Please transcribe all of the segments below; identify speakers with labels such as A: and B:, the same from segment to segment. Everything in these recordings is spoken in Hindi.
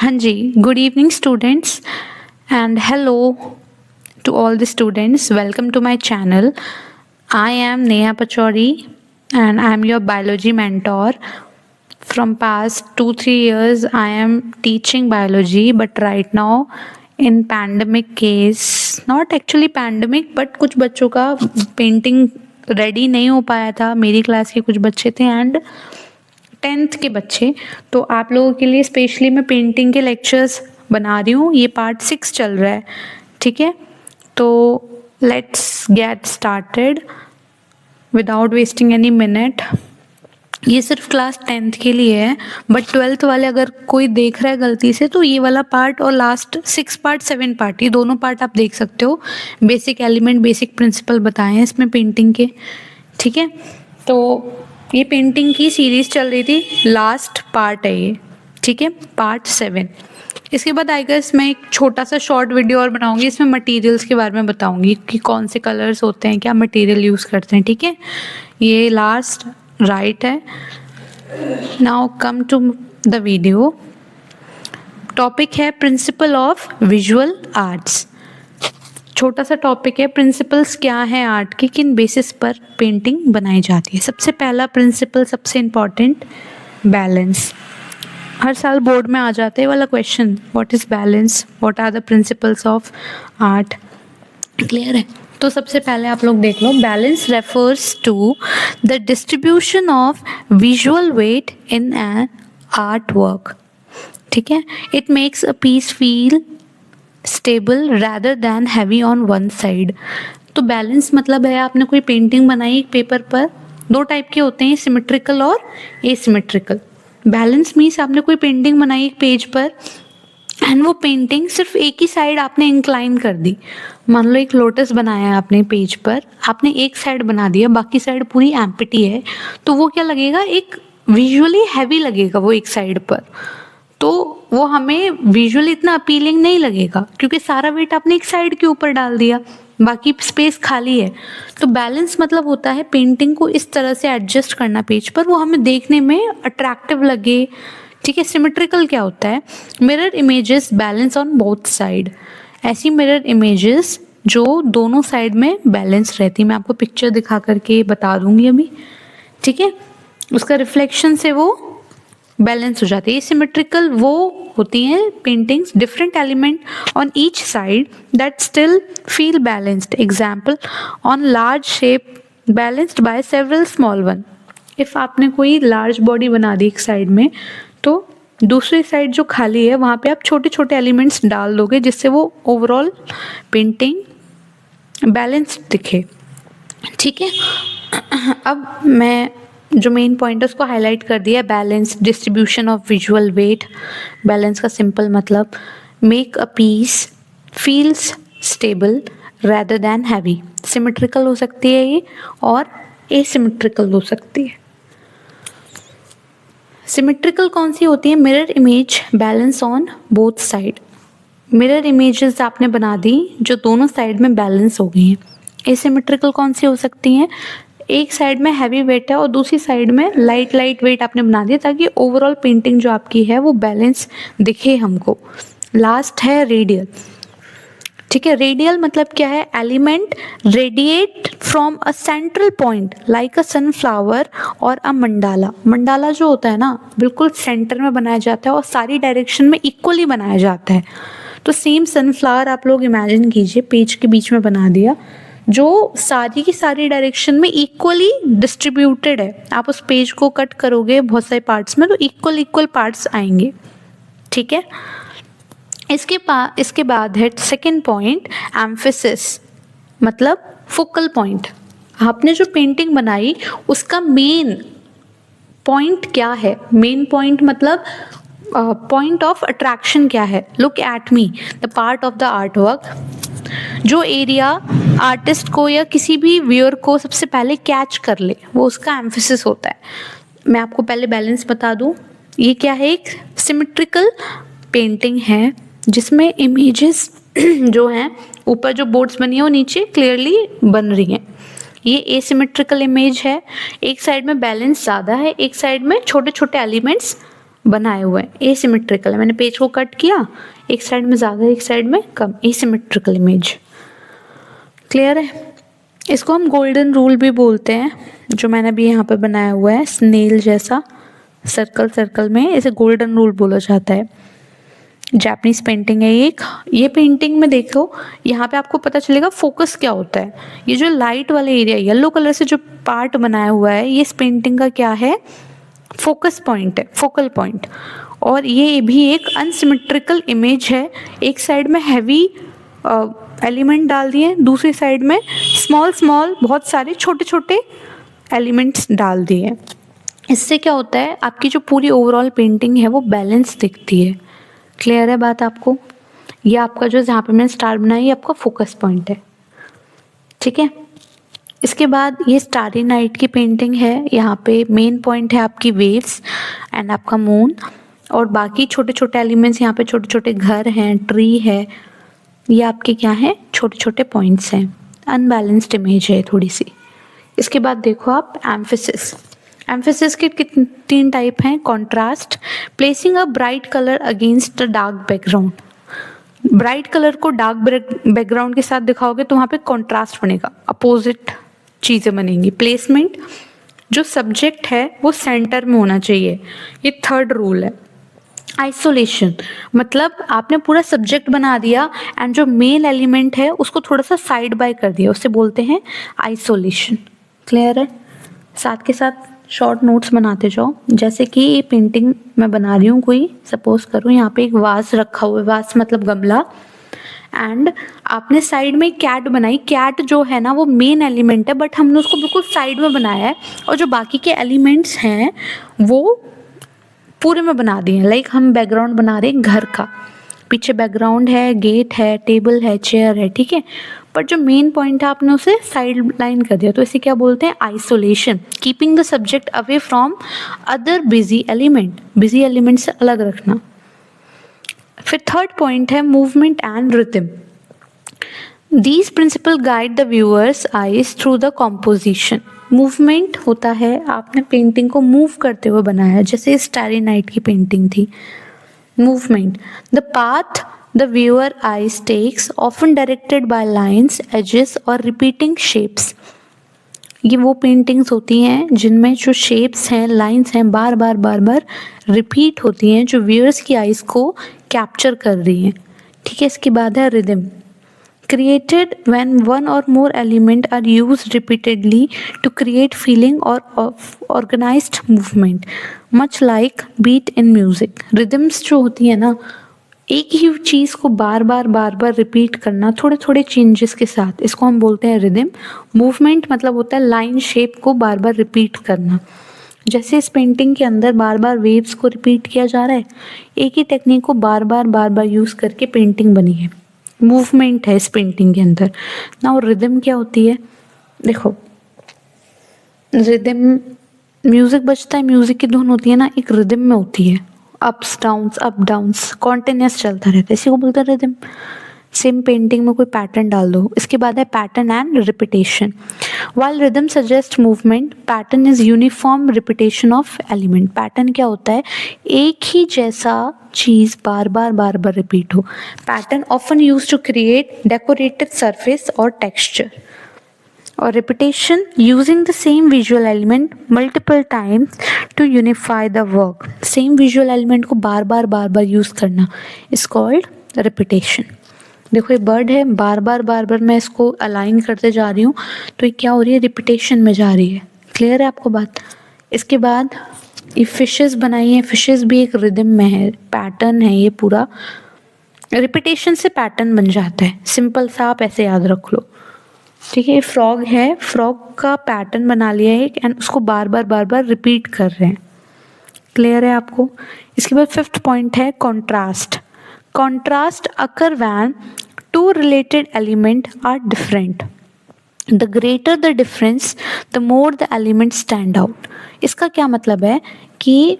A: हाँ जी, good evening students and hello to all the students. Welcome to my channel. I am Neha Pachauri and I am your biology mentor. From past 2-3 years I am teaching biology, but right now in pandemic case, not actually pandemic but कुछ बच्चों का पेंटिंग रेडी नहीं हो पाया था, मेरी क्लास के कुछ बच्चे थे एंड 10th के बच्चे, तो आप लोगों के लिए स्पेशली मैं पेंटिंग के लेक्चर्स बना रही हूँ। ये पार्ट 6 चल रहा है, ठीक है। तो let's get started without wasting any minute. ये सिर्फ क्लास 10th के लिए है, बट 12th वाले अगर कोई देख रहा है गलती से तो ये वाला पार्ट और लास्ट 6 पार्ट 7 पार्ट ये दोनों पार्ट आप देख सकते हो। बेसिक एलिमेंट बेसिक प्रिंसिपल बताए हैं इसमें पेंटिंग के, ठीक है। तो ये पेंटिंग की सीरीज चल रही थी, लास्ट पार्ट है ये, ठीक है, पार्ट 7। इसके बाद आई गेस मैं एक छोटा सा शॉर्ट वीडियो और बनाऊंगी, इसमें मटेरियल्स के बारे में बताऊंगी कि कौन से कलर्स होते हैं, क्या मटेरियल यूज़ करते हैं, ठीक है। ये लास्ट राइट है। Now come to the video. Topic है प्रिंसिपल ऑफ विजुअल आर्ट्स। छोटा सा टॉपिक है, प्रिंसिपल्स क्या है आर्ट के, किन बेसिस पर पेंटिंग बनाई जाती है। सबसे पहला प्रिंसिपल, सबसे इम्पॉर्टेंट, बैलेंस। हर साल बोर्ड में आ जाता है वाला question, what is balance, what are the principles of art, clear है। तो सबसे पहले आप लोग देख लो, balance refers to the distribution of visual weight in an artwork, ठीक है। It makes a piece feel stable rather than heavy on one side। तो बैलेंस मतलब है, आपने कोई पेंटिंग बनाई एक पेपर पर, दो टाइप के होते हैं, सिमेट्रिकल और एसिमेट्रिकल। बैलेंस मीन्स आपने कोई पेंटिंग बनाई एक पेज पर एंड वो पेंटिंग सिर्फ एक ही साइड आपने इंक्लाइन कर दी। मान लो एक लोटस बनाया है आपने पेज पर, आपने एक साइड बना दिया, बाकी साइड पूरी एम्प्टी है, तो वो क्या लगेगा, एक विजुअली हैवी लगेगा वो एक साइड पर, तो वो हमें विजुअली इतना अपीलिंग नहीं लगेगा क्योंकि सारा वेट आपने एक साइड के ऊपर डाल दिया, बाकी स्पेस खाली है। तो बैलेंस मतलब होता है पेंटिंग को इस तरह से एडजस्ट करना पेज पर, वो हमें देखने में अट्रैक्टिव लगे, ठीक है। सिमेट्रिकल क्या होता है, mirror images balance on both side. ऐसी मिरर इमेजेस जो दोनों साइड में बैलेंस रहती, मैं आपको पिक्चर दिखा करके बता दूंगी अभी, ठीक है। उसका रिफ्लेक्शन से वो बैलेंस हो जाती है। सिमेट्रिकल वो होती हैं paintings, different element on each side that still feel balanced. Example, on large shape balanced by several small one. If आपने कोई लार्ज बॉडी बना दी एक साइड में, तो दूसरी साइड जो खाली है वहाँ पे आप छोटे छोटे एलिमेंट्स डाल दोगे जिससे वो ओवरऑल पेंटिंग बैलेंस्ड दिखे, ठीक है। अब मैं जो मेन पॉइंट है उसको हाईलाइट कर दिया, balance, distribution of visual weight. Balance का सिंपल मतलब, make a piece feels stable rather than heavy. Symmetrical हो सकती है ये और एसिमेट्रिकल हो सकती है। सिमेट्रिकल कौन सी होती है, mirror image balance on both side. Mirror images आपने बना दी जो दोनों साइड में बैलेंस हो गई हैं। एसिमेट्रिकल कौन सी हो सकती हैं, एक साइड में हैवी वेट है और दूसरी साइड में लाइट वेट आपने बना दिया ताकि ओवरऑल पेंटिंग जो आपकी है वो बैलेंस दिखे हमको। लास्ट है रेडियल, ठीक है। रेडियल मतलब क्या है, element radiate from a central point like a sunflower और अ मंडाला। मंडाला जो होता है ना, बिल्कुल सेंटर में बनाया जाता है और सारी डायरेक्शन में इक्वली बनाया जाता है। तो सेम सनफ्लावर आप लोग इमेजिन कीजिए, पेज के बीच में बना दिया, जो सारी की सारी डायरेक्शन में इक्वली डिस्ट्रीब्यूटेड है। आप उस पेज को कट करोगे बहुत सारे पार्ट्स में तो इक्वल पार्ट्स आएंगे, ठीक है। इसके बाद है सेकंड पॉइंट, एम्फेसिस, मतलब फोकल पॉइंट। आपने जो पेंटिंग बनाई उसका मेन पॉइंट क्या है, मेन पॉइंट मतलब पॉइंट ऑफ अट्रैक्शन क्या है। Look at me, the part of the art work, जो एरिया आर्टिस्ट को या किसी भी व्यूअर को सबसे पहले कैच कर ले, वो उसका एम्फेसिस होता है। मैं आपको पहले बैलेंस बता दूं, ये क्या है, एक सिमेट्रिकल पेंटिंग है जिसमें इमेजेस जो हैं ऊपर जो बोर्ड्स बनी है वो नीचे क्लियरली बन रही हैं। ये एसिमेट्रिकल इमेज है, एक साइड में बैलेंस ज़्यादा है, एक साइड में छोटे छोटे एलिमेंट्स बनाए हुए हैं, एसिमेट्रिकल है। मैंने पेज को कट किया, एक साइड में ज़्यादा एक साइड में कम, एसिमेट्रिकल इमेज। क्लियर है? इसको हम गोल्डन रूल भी बोलते हैं, जो मैंने भी यहाँ पे बनाया हुआ है स्नेल जैसा सर्कल सर्कल में, इसे गोल्डन रूल बोला जाता है। जापानीज पेंटिंग है एक। ये पेंटिंग में देखो, यहाँ पे आपको पता चलेगा फोकस क्या होता है। ये जो लाइट वाला एरिया येलो कलर से जो पार्ट बनाया हुआ है, ये इस पेंटिंग का क्या है? फोकस पॉइंट है, फोकल पॉइंट। और ये भी एक अनसिमेट्रिकल इमेज है। एक साइड में हैवी एलिमेंट डाल दिए, दूसरी साइड में स्मॉल स्मॉल बहुत सारे छोटे छोटे एलिमेंट्स डाल दिए। इससे क्या होता है, आपकी जो पूरी ओवरऑल पेंटिंग है वो बैलेंस दिखती है। क्लियर है बात आपको? ये आपका जो जहाँ पे मैंने स्टार बनाई, ये आपका फोकस पॉइंट है। ठीक है, इसके बाद ये स्टारी नाइट की पेंटिंग है। यहाँ पे मेन पॉइंट है आपकी वेव्स एंड आपका मून, और बाकी छोटे छोटे एलिमेंट्स, यहाँ पे छोटे छोटे घर हैं, ट्री है, ये आपके क्या है? छोटे छोटे पॉइंट्स हैं। अनबैलेंस्ड इमेज है थोड़ी सी। इसके बाद देखो आप एम्फेसिस। एम्फेसिस के 3 टाइप हैं। Contrast, placing a bright colour against a dark background. Bright colour को डार्क बैकग्राउंड के साथ दिखाओगे तो वहाँ पे कॉन्ट्रास्ट बनेगा, अपोजिट चीज़ें बनेंगी। प्लेसमेंट, जो सब्जेक्ट है वो सेंटर में होना चाहिए, ये 3rd रूल है। आइसोलेशन, मतलब आपने पूरा सब्जेक्ट बना दिया एंड जो मेन एलिमेंट है उसको थोड़ा सा साइड बाय कर दिया, उसे बोलते हैं आइसोलेशन। क्लियर है? साथ के साथ शॉर्ट नोट्स बनाते जाओ। जैसे कि ये पेंटिंग मैं बना रही हूँ, कोई सपोज करूँ यहाँ पे एक वास रखा हुआ है, वास मतलब गमला, एंड आपने साइड में कैट बनाई। कैट जो है ना वो मेन एलिमेंट है, बट हमने उसको बिल्कुल साइड में बनाया है, और जो बाकी के एलिमेंट्स हैं वो पूरे में बना दिए। लाइक हम बैकग्राउंड बना रहे हैं घर का, पीछे बैकग्राउंड है, गेट है, टेबल है, चेयर है, ठीक है, पर जो मेन पॉइंट है आपने उसे साइड लाइन कर दिया, तो इसे क्या बोलते हैं? Isolation. Keeping the subject away from other busy element, busy element से अलग रखना। फिर 3rd पॉइंट है movement and rhythm. These principles guide the viewer's eyes through the composition. Movement होता है, आपने पेंटिंग को मूव करते हुए बनाया, जैसे स्टारी नाइट की पेंटिंग थी। Movement, the path the viewer eyes takes, often directed by lines, edges और रिपीटिंग शेप्स। ये वो पेंटिंग्स होती हैं जिनमें जो शेप्स हैं, लाइन्स हैं, बार बार रिपीट होती हैं, जो व्यूअर्स की आइज को कैप्चर कर रही हैं। ठीक है, इसके बाद है rhythm. Created when one or more element are used repeatedly to create feeling or of organized movement, much like beat in music. Rhythms जो होती है ना, एक ही चीज़ को बार बार रिपीट करना थोड़े थोड़े चेंजेस के साथ, इसको हम बोलते हैं रिदम। मूवमेंट मतलब होता है लाइन शेप को बार बार रिपीट करना। जैसे इस पेंटिंग के अंदर बार बार वेव्स को रिपीट किया जा रहा है, एक ही टेक्निक को बार बार यूज़ करके पेंटिंग बनी है। मूवमेंट है इस पेंटिंग के अंदर ना। और रिदम क्या होती है? देखो, रिदम म्यूजिक बजता है, म्यूजिक की धुन होती है ना, एक रिदम में होती है, ups downs up downs, continuous चलता रहता है, इसी को बोलते हैं रिदम। सेम पेंटिंग में कोई पैटर्न डाल दो। इसके बाद है pattern and repetition. While rhythm suggest movement, pattern is uniform repetition of element. Pattern क्या होता है? एक ही जैसा चीज़ बार बार रिपीट हो। Pattern often use to create decorated surface और टेक्सचर। और repetition, using the same visual element multiple times to unify the work. Same visual element को बार बार यूज करना इज कॉल्ड रिपीटेशन। देखो ये बर्ड है, बार बार मैं इसको अलाइन करते जा रही हूँ, तो ये क्या हो रही है? रिपीटेशन में जा रही है। क्लियर है आपको बात? इसके बाद ये फिशेस बनाई है, फिशेस भी एक रिदम में है, पैटर्न है, ये पूरा रिपीटेशन से पैटर्न बन जाता है। सिंपल सा आप ऐसे याद रख लो। ठीक है, फ्रॉग है, फ्रॉग का पैटर्न बना लिया है एंड उसको बार बार रिपीट कर रहे हैं। क्लियर है आपको? इसके बाद 5th पॉइंट है contrast. Contrast occur when two related elements are different. The greater the difference, the more the elements stand out. इसका क्या मतलब है कि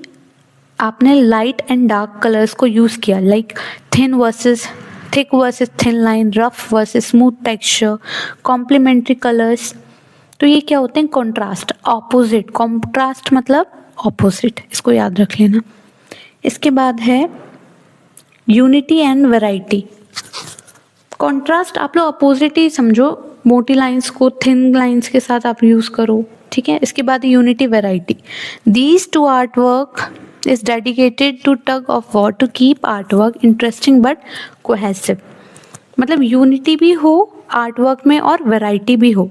A: आपने लाइट एंड डार्क कलर्स को यूज़ किया, like thin versus thick versus thin line, rough versus smooth texture, complementary colours. तो ये क्या होते हैं? Contrast, opposite. कॉन्ट्रास्ट मतलब ऑपोजिट, इसको याद रख लेना। इसके बाद है यूनिटी एंड वैरायटी। कॉन्ट्रास्ट आप लोग अपोजिट ही समझो, मोटी लाइंस को थिन लाइंस के साथ आप यूज करो, ठीक है। इसके बाद unity variety. These two art work is dedicated to tug of war to keep art work interesting but cohesive. मतलब यूनिटी भी हो आर्ट वर्क में और वैरायटी भी हो,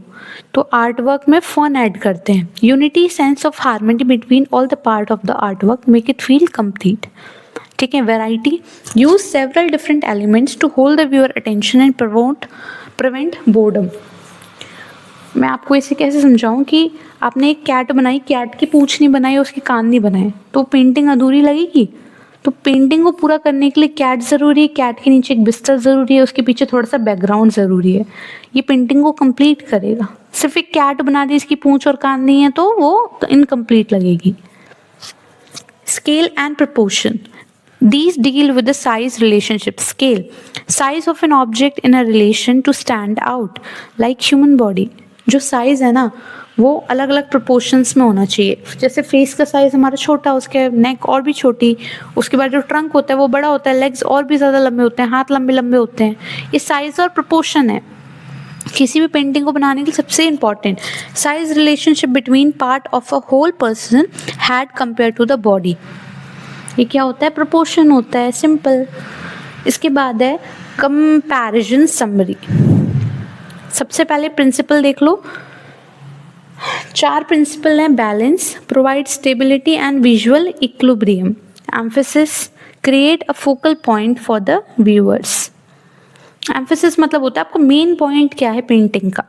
A: तो आर्ट वर्क में फन ऐड करते हैं। Unity sense of harmony between all the part of the art work make it feel complete, ठीक है। Variety, use several different elements to hold the viewer attention and prevent boredom. मैं आपको इसे कैसे समझाऊं कि आपने एक कैट बनाई, कैट की पूंछ नहीं बनाई, उसके कान नहीं बनाए, तो पेंटिंग अधूरी लगेगी। तो पेंटिंग को पूरा करने के लिए कैट ज़रूरी है, कैट के नीचे एक बिस्तर ज़रूरी है, उसके पीछे थोड़ा सा बैकग्राउंड ज़रूरी है, ये पेंटिंग को कंप्लीट करेगा। सिर्फ एक कैट बना दी, इसकी पूंछ और कान नहीं है, तो वो इनकम्प्लीट लगेगी। Scale and proportion, these deal with the size relationship. Scale, size of an object in a relation to stand out, like human body. जो साइज है ना वो अलग अलग प्रोपोर्शंस में होना चाहिए। जैसे फेस का साइज हमारा छोटा, उसके नेक और भी छोटी, उसके बाद जो ट्रंक होता है वो बड़ा होता है, लेग्स और भी ज़्यादा लंबे होते हैं, हाथ लंबे लंबे होते हैं। ये साइज और प्रोपोर्शन है किसी भी पेंटिंग को बनाने के लिए सबसे important. Size relationship between part of a whole person head compare to the body, ये क्या होता है? प्रोपोर्शन होता है, सिंपल। इसके बाद है कंपैरिजन समरी। सबसे पहले प्रिंसिपल देख लो, 4 प्रिंसिपल हैं। Balance, provide stability and visual equilibrium, emphasis, create a focal point for the viewers. Emphasis मतलब होता है आपको मेन पॉइंट क्या है पेंटिंग का।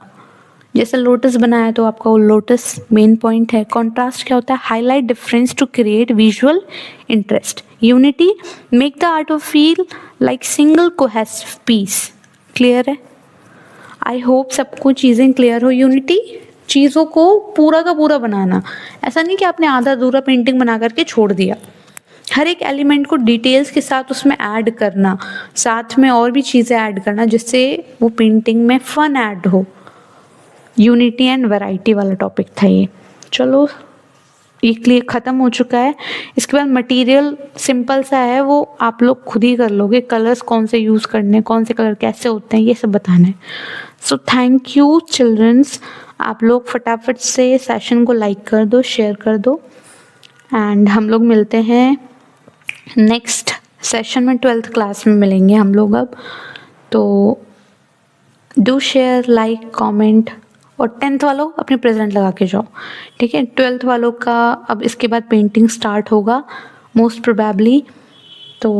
A: जैसे लोटस बनाया तो आपका वो लोटस मेन पॉइंट है। कॉन्ट्रास्ट क्या होता है? Highlight difference to create visual interest. Unity, make the art of feel like single cohesive piece. Clear है? आई होप सबको चीज़ें क्लियर हो। यूनिटी, चीज़ों को पूरा का पूरा बनाना, ऐसा नहीं कि आपने आधा अधूरा पेंटिंग बना करके छोड़ दिया। हर एक एलिमेंट को डिटेल्स के साथ उसमें ऐड करना, साथ में और भी चीज़ें ऐड करना जिससे वो पेंटिंग में फन ऐड हो। यूनिटी एंड वैरायटी वाला टॉपिक था ये। चलो ये क्लियर ख़त्म हो चुका है। इसके बाद मटेरियल सिंपल सा है, वो आप लोग खुद ही कर लोगे। कलर्स कौन से यूज़ करने, कौन से कलर कैसे होते हैं, ये सब बताना है। So thank you childrens. आप लोग फटाफट से सेशन को लाइक कर दो, शेयर कर दो, एंड हम लोग मिलते हैं नेक्स्ट सेशन में। 12th क्लास में मिलेंगे हम लोग अब। तो डू शेयर, लाइक, कमेंट, और 10th वालों अपने प्रेजेंट लगा के जाओ, ठीक है। 12th वालों का अब इसके बाद पेंटिंग स्टार्ट होगा मोस्ट प्रोबेबली। तो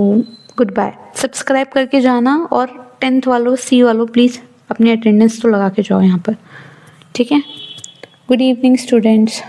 A: गुड बाय। सब्सक्राइब करके जाना, और 10th वालों, सी वालों प्लीज़ अपनी अटेंडेंस तो लगा के जाओ यहाँ पर, ठीक है। Good evening students.